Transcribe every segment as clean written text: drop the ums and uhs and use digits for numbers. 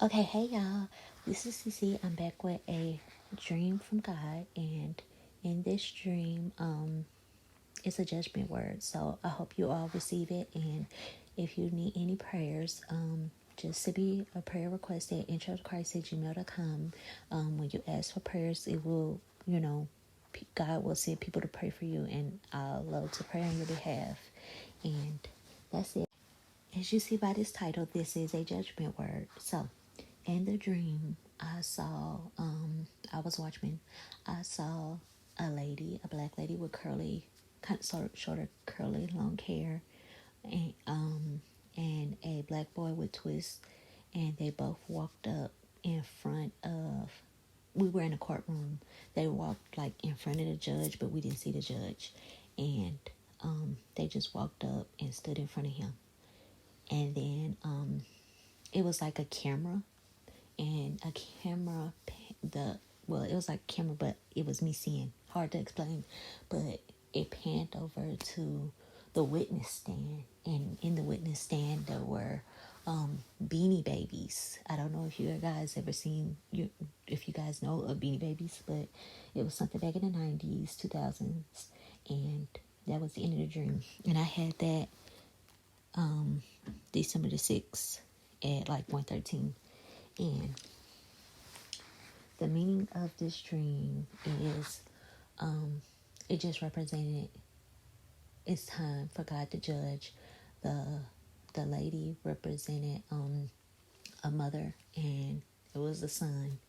Okay, hey y'all. This is Cece. I'm back with a dream from God, and in this dream, it's a judgment word. So I hope you all receive it. And if you need any prayers, just to be a prayer request at introchrist@gmail.com. When you ask for prayers, it will, God will send people to pray for you, and I'll love to pray on your behalf. And that's it. As you see by this title, this is a judgment word. So, in the dream, I was watching, I saw a lady, a black lady with curly, kind of sort of shorter, curly, long hair, and a black boy with twists, and they both walked up in front of. We were in a courtroom. They walked like in front of the judge, but we didn't see the judge, and they just walked up and stood in front of him, and then it was like a camera and a camera it was like a camera, but it was me seeing, hard to explain, but it panned over to the witness stand, and in the witness stand there were beanie babies. I don't know if you guys ever seen you if you guys know of beanie babies, but it was something back in the 90s 2000s, and that was the end of the dream. And I had that December the 6th at like 1:13. And the meaning of this dream is it just represented it's time for God to judge. The the lady represented a mother, and it was the son,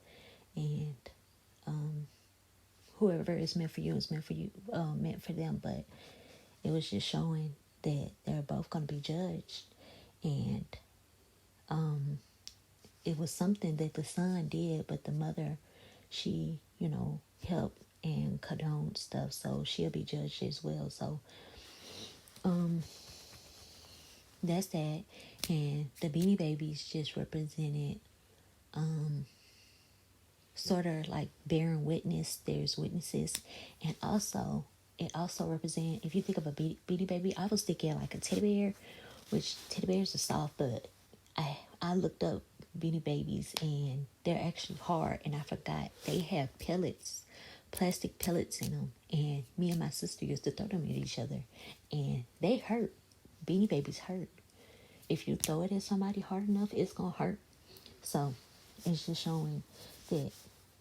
and whoever is meant for you is meant for you, meant for them. But it was just showing that they're both going to be judged, and it was something that the son did, but the mother, she, helped and condoned stuff, so she'll be judged as well. So that's that. And the Beanie Babies just represented sort of like bearing witness. There's witnesses, and also it also represent, if you think of a Beanie Baby, I was thinking like a teddy bear, which teddy bears are soft, but I looked up Beanie Babies and they're actually hard, and I forgot they have pellets, plastic pellets in them, and me and my sister used to throw them at each other, and they hurt. Beanie Babies hurt. If you throw it at somebody hard enough, it's gonna hurt. So it's just showing that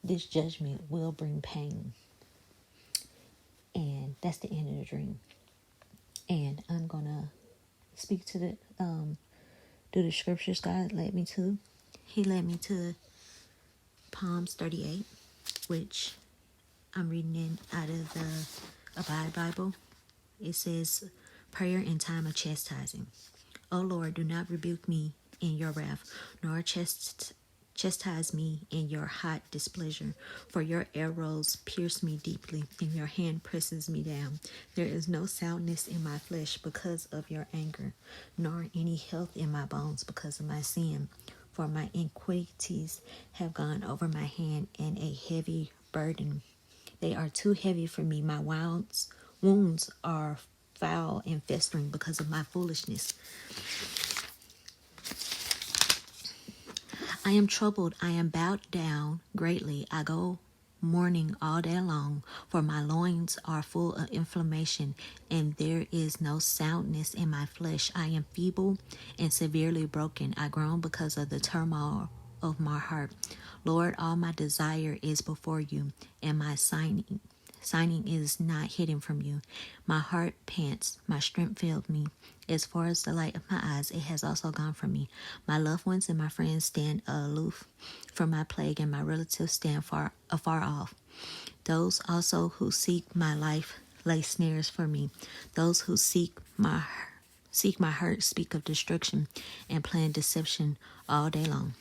this judgment will bring pain, and that's the end of the dream. And I'm gonna speak to the do the scriptures God led me to. He led me to Psalms 38, which I'm reading in out of the Abide Bible. It says, prayer in time of chastising. O Lord, do not rebuke me in your wrath, nor chastise me in your hot displeasure. For your arrows pierce me deeply, and your hand presses me down. There is no soundness in my flesh because of your anger, nor any health in my bones because of my sin. For my iniquities have gone over my hand, and a heavy burden. They are too heavy for me. My wounds are foul and festering because of my foolishness. I am troubled, I am bowed down greatly. I go mourning all day long, for my loins are full of inflammation, and there is no soundness in my flesh. I am feeble and severely broken. I groan because of the turmoil of my heart. Lord, all my desire is before you, and my signing is not hidden from you. My heart pants, my strength failed me. As far as the light of my eyes, it has also gone from me. My loved ones and my friends stand aloof from my plague, and my relatives stand afar off. Those also who seek my life lay snares for me. Those who seek my hurt speak of destruction and plan deception all day long.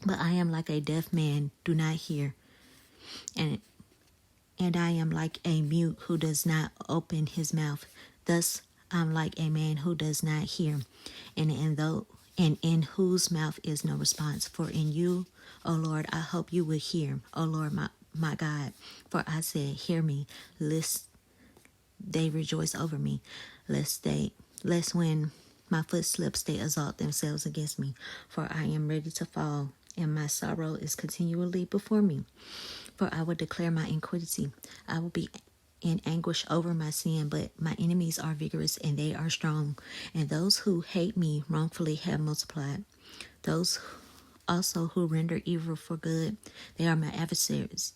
But I am like a deaf man, do not hear, and I am like a mute who does not open his mouth. Thus I'm like a man who does not hear, and in whose mouth is no response. For in you, O Lord, I hope you will hear, O Lord, my God. For I said, hear me, lest they rejoice over me, lest when my foot slips, they exalt themselves against me. For I am ready to fall and my sorrow is continually before me. For I will declare my iniquity. I will be in anguish over my sin, but my enemies are vigorous and they are strong, and those who hate me wrongfully have multiplied. Those also who render evil for good, they are my adversaries,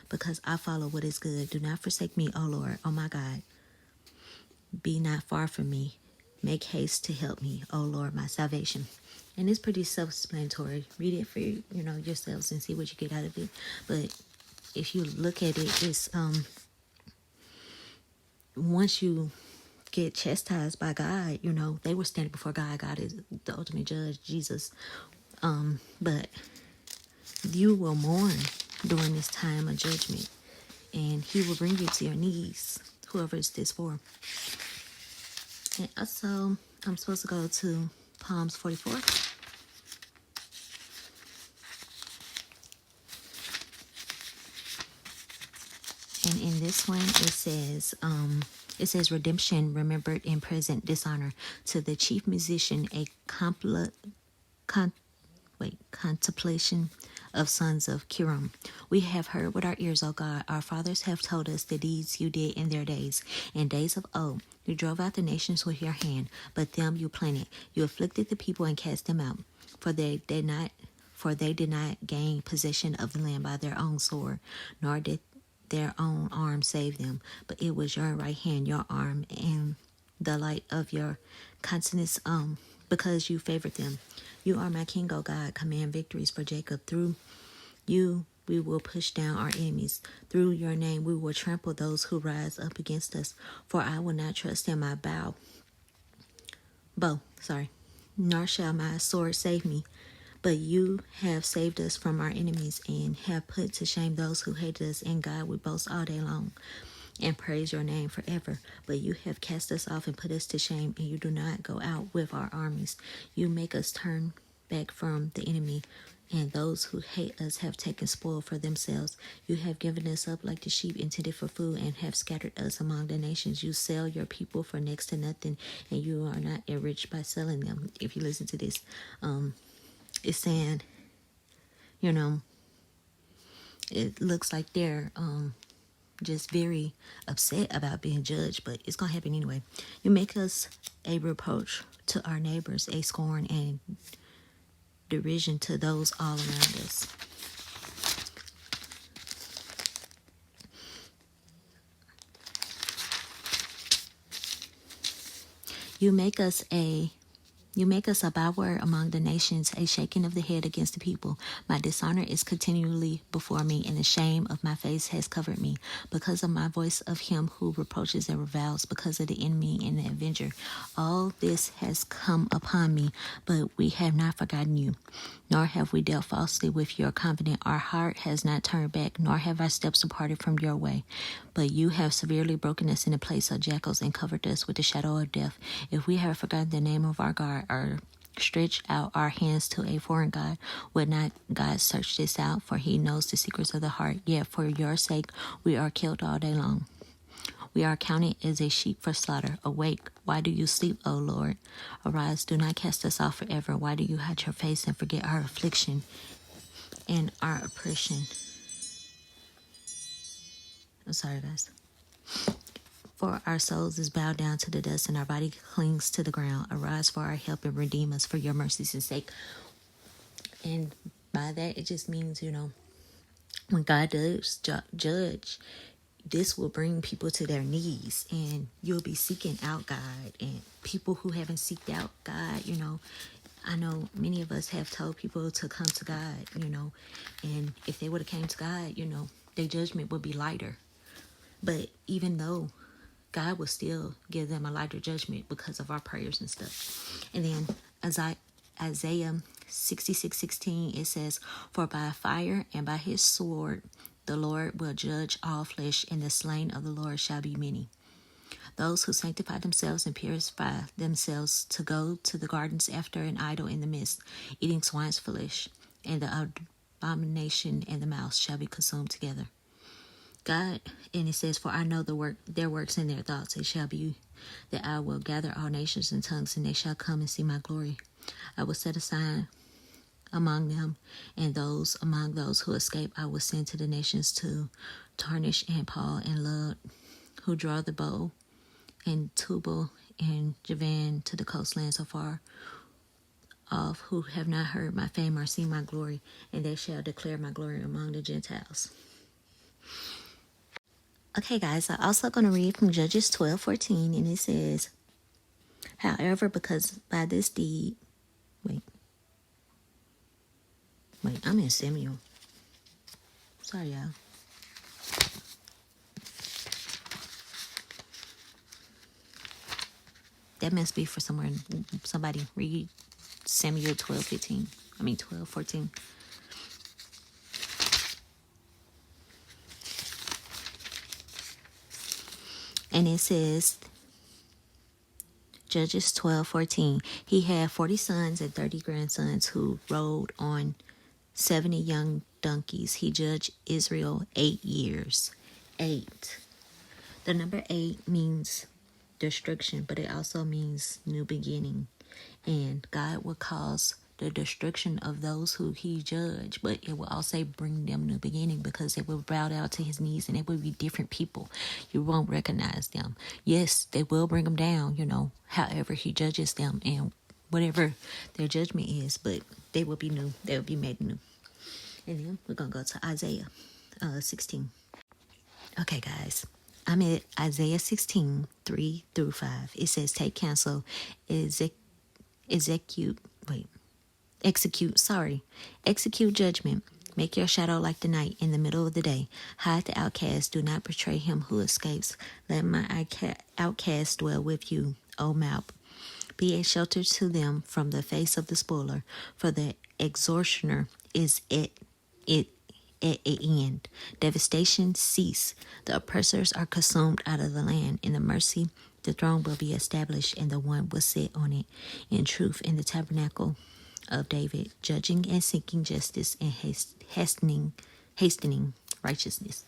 because I follow what is good. Do not forsake me, O Lord, O my God. Be not far from me. Make haste to help me, O Lord, my salvation. And it's pretty self-explanatory. Read it for yourselves and see what you get out of it. But if you look at it, it's once you get chastised by God, they were standing before God. God is the ultimate judge, Jesus. But you will mourn during this time of judgment, and He will bring you to your knees, whoever is this for. And also, I'm supposed to go to Psalms 44. And in this one, it says redemption remembered in present dishonor to the chief musician, a contemplation of sons of Kiram. We have heard with our ears, O God. Our fathers have told us the deeds you did in their days. In days of old, you drove out the nations with your hand, but them you planted. You afflicted the people and cast them out, for they did not gain possession of the land by their own sword, nor did their own arm save them. But it was your right hand, your arm, and the light of your countenance, because you favored them. You are my king, O God. Command victories for Jacob. Through you we will push down our enemies. Through your name we will trample those who rise up against us. For I will not trust in my bow, nor shall my sword save me. But you have saved us from our enemies and have put to shame those who hate us. In God we boast all day long and praise your name forever. But you have cast us off and put us to shame, and you do not go out with our armies. You make us turn back from the enemy, and those who hate us have taken spoil for themselves. You have given us up like the sheep intended for food, and have scattered us among the nations. You sell your people for next to nothing, and you are not enriched by selling them. If you listen to this, it's saying, it looks like they're just very upset about being judged, but it's gonna happen anyway. You make us a reproach to our neighbors, a scorn and derision to those all around us. You make us a byword among the nations, a shaking of the head against the people. My dishonor is continually before me, and the shame of my face has covered me, because of my voice of him who reproaches and reviles, because of the enemy and the avenger. All this has come upon me, but we have not forgotten you, nor have we dealt falsely with your covenant. Our heart has not turned back, nor have our steps departed from your way. But you have severely broken us in the place of jackals and covered us with the shadow of death. If we have forgotten the name of our God, or stretch out our hands to a foreign God, would not God search this out? For he knows the secrets of the heart. Yet for your sake we are killed all day long. We are counted as a sheep for slaughter. Awake, why do you sleep, O Lord? Arise, do not cast us off forever. Why do you hide your face and forget our affliction and our oppression? I'm sorry, guys. For our souls is bowed down to the dust, and our body clings to the ground. Arise for our help and redeem us for your mercy's sake. And by that, it just means, when God does judge, this will bring people to their knees, and you'll be seeking out God. And people who haven't seeked out God, I know many of us have told people to come to God, and if they would have came to God, their judgment would be lighter. But even though God will still give them a lighter judgment because of our prayers and stuff. And then Isaiah 66:16, it says, for by fire and by his sword the Lord will judge all flesh, and the slain of the Lord shall be many. Those who sanctify themselves and purify themselves to go to the gardens after an idol in the midst, eating swine's flesh, and the abomination and the mouse shall be consumed together. God, and it says, for I know their works and their thoughts. It shall be that I will gather all nations and tongues, and they shall come and see my glory. I will set among them, and those among those who escape I will send to the nations to Tarnish and Paul and Lud, who draw the bow, and Tubal and Javan to the coastlands so far off, who have not heard my fame or seen my glory, and they shall declare my glory among the Gentiles. Okay, guys, I'm also going to read from Judges 12:14, and it says, however, because by this deed, wait, I'm in Samuel. Sorry, y'all. That must be for somebody read Samuel 12:14. 12:14. And it says, Judges 12:14. He had 40 sons and 30 grandsons who rode on 70 young donkeys. He judged Israel 8 years. 8. The number 8 means destruction, but it also means new beginning. And God will cause the destruction of those who he judged, but it will also bring them new beginning, because they will bow down to his knees, and it will be different people. You won't recognize them. Yes, they will bring them down, however he judges them and whatever their judgment is, but they will be new. They will be made new. And then we're going to go to Isaiah 16. Okay, guys. I'm at Isaiah 16, 3 through 5. It says, take counsel, execute judgment. Make your shadow like the night in the middle of the day. Hide the outcast. Do not betray him who escapes. Let my outcast dwell with you, O mouth. Be a shelter to them from the face of the spoiler, for the extortioner is at an end. Devastation cease. The oppressors are consumed out of the land. In the mercy, the throne will be established, and the one will sit on it. In truth, in the tabernacle of David, judging and seeking justice and hastening righteousness.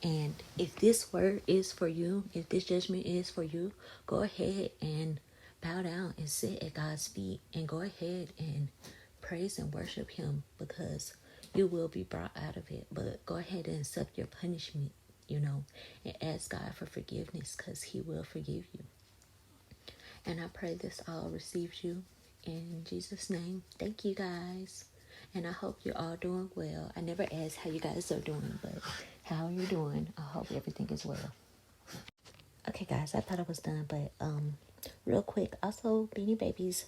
And if this word is for you, if this judgment is for you, go ahead and bow down and sit at God's feet, and go ahead and praise and worship him, because you will be brought out of it. But go ahead and accept your punishment, and ask God for forgiveness, because he will forgive you. And I pray this all receives you in Jesus' name. Thank you, guys. And I hope you're all doing well. I never asked how you guys are doing, but how are you doing? I hope everything is well. Okay, guys, I thought I was done, but real quick, also, Beanie Babies,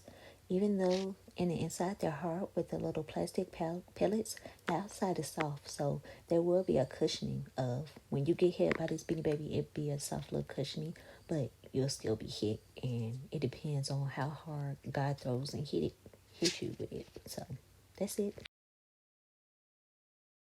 even though in the inside they're hard with the little plastic pellets, the outside is soft, so there will be a cushioning of, when you get hit by this Beanie Baby, it'll be a soft little cushioning, but you'll still be hit, and it depends on how hard God throws and hit you with it. So that's it.